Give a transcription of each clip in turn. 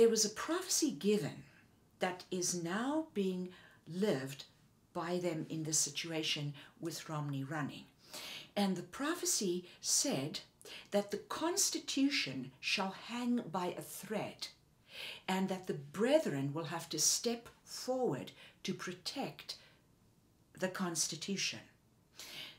there was a prophecy given that is now being lived by them in this situation with Romney running. And the prophecy said that the Constitution shall hang by a thread, and that the brethren will have to step forward to protect the Constitution.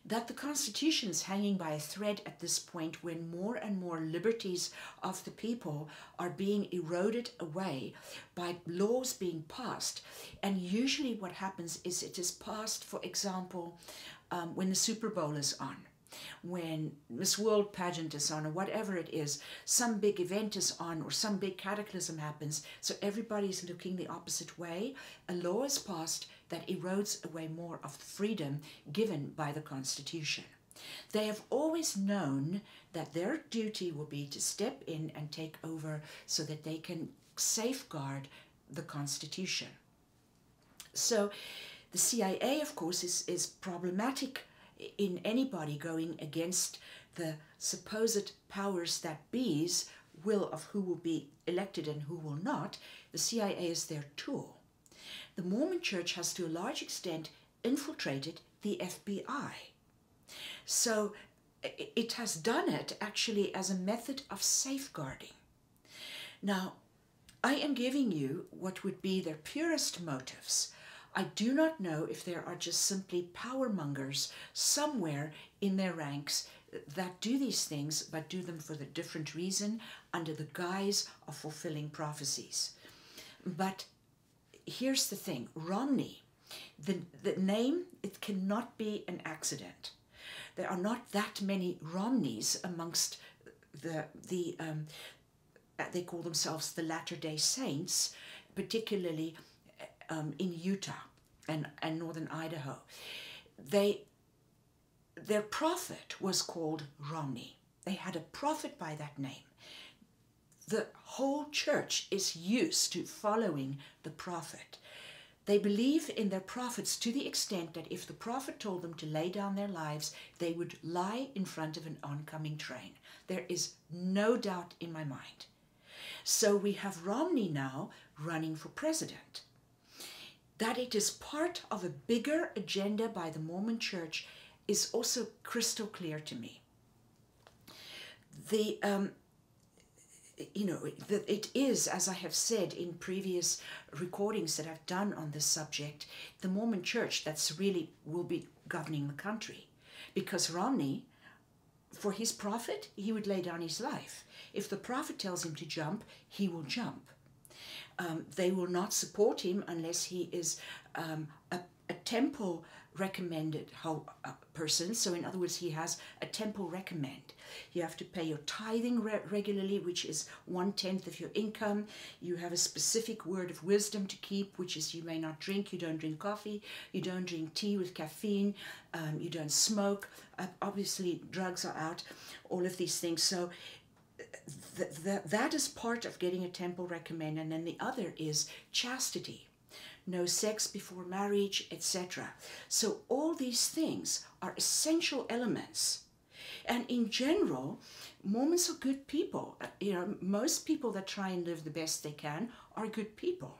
That the Constitution is hanging by a thread at this point when more and more liberties of the people are being eroded away by laws being passed. And usually what happens is it is passed, for example, when the Super Bowl is on, when Miss World pageant is on, or whatever it is, some big event is on, or some big cataclysm happens, so everybody's looking the opposite way. A law is passed that erodes away more of the freedom given by the Constitution. They have always known that their duty will be to step in and take over so that they can safeguard the Constitution. So the CIA, of course, is problematic in anybody going against the supposed powers that be's will of who will be elected and who will not. The CIA is their tool. The Mormon Church has to a large extent infiltrated the FBI. So it has done it actually as a method of safeguarding. Now, I am giving you what would be their purest motives. I do not know if there are just simply power mongers somewhere in their ranks that do these things, but do them for a different reason under the guise of fulfilling prophecies. But here's the thing, Romney, the name, it cannot be an accident. There are not that many Romneys amongst they call themselves the Latter-day Saints, particularly in Utah and northern Idaho. Their prophet was called Romney. They had a prophet by that name. The whole church is used to following the prophet. They believe in their prophets to the extent that if the prophet told them to lay down their lives, they would lie in front of an oncoming train. There is no doubt in my mind. So we have Romney now running for president. That it is part of a bigger agenda by the Mormon Church is also crystal clear to me. It is, as I have said in previous recordings that I've done on this subject, the Mormon Church that's really will be governing the country. Because Romney, for his prophet, he would lay down his life. If the prophet tells him to jump, he will jump. They will not support him unless he is a temple recommended person. So in other words, he has a temple recommend. You have to pay your tithing regularly, which is 1/10 of your income. You have a specific word of wisdom to keep, which is you may not drink, you don't drink coffee, you don't drink tea with caffeine, you don't smoke. Obviously, drugs are out, all of these things. So that is part of getting a temple recommend, and then the other is chastity. No sex before marriage, etc. So all these things are essential elements. And in general, Mormons are good people. Most people that try and live the best they can are good people.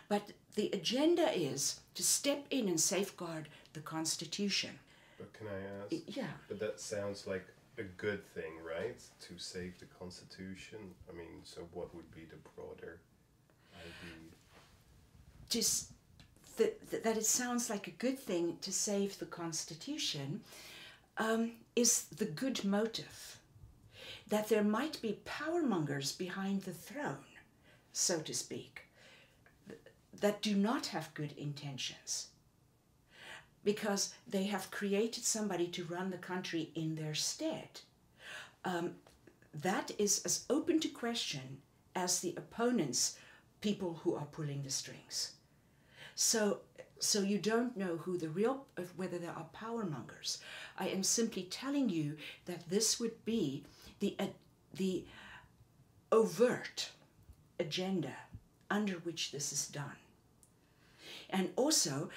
But the agenda is to step in and safeguard the Constitution. But can I ask? Yeah. But that sounds like a good thing, right? To save the Constitution. I mean, so what would be the broader idea? Just that it sounds like a good thing to save the Constitution is the good motive. That there might be power mongers behind the throne, so to speak, that do not have good intentions, because they have created somebody to run the country in their stead. That is as open to question as the opponents, people who are pulling the strings. So you don't know who the real, whether there are power mongers. I am simply telling you that this would be the overt agenda under which this is done. And also,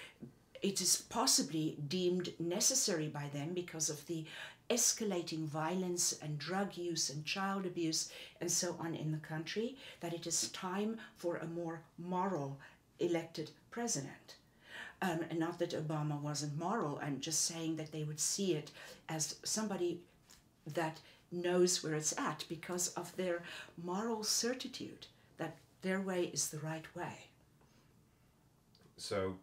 it is possibly deemed necessary by them because of the escalating violence and drug use and child abuse and so on in the country, that it is time for a more moral elected president. And not that Obama wasn't moral, I'm just saying that they would see it as somebody that knows where it's at because of their moral certitude that their way is the right way. So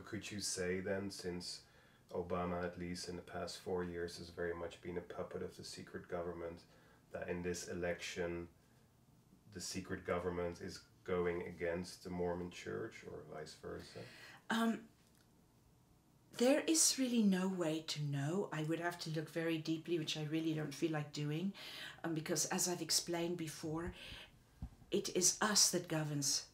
could you say then, since Obama, at least in the past 4 years, has very much been a puppet of the secret government, that in this election the secret government is going against the Mormon Church, or vice versa? There is really no way to know. I would have to look very deeply, which I really don't feel like doing, because as I've explained before, it is us that governs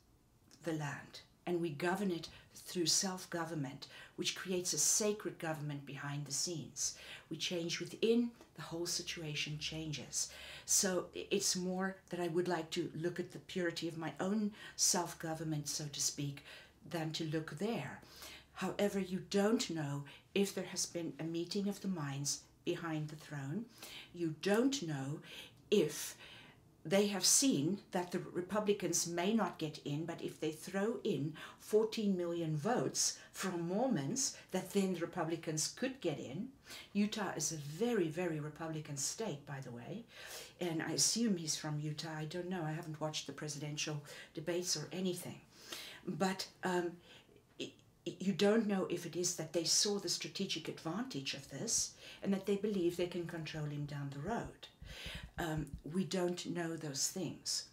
the land, and we govern it through self-government, which creates a sacred government behind the scenes. We change within, the whole situation changes. So it's more that I would like to look at the purity of my own self-government, so to speak, than to look there. However, you don't know if there has been a meeting of the minds behind the throne. You don't know if they have seen that the Republicans may not get in, but if they throw in 14 million votes from Mormons, that then the Republicans could get in. Utah is a very, very Republican state, by the way, and I assume he's from Utah. I don't know. I haven't watched the presidential debates or anything. But you don't know if it is that they saw the strategic advantage of this and that they believe they can control him down the road. We don't know those things.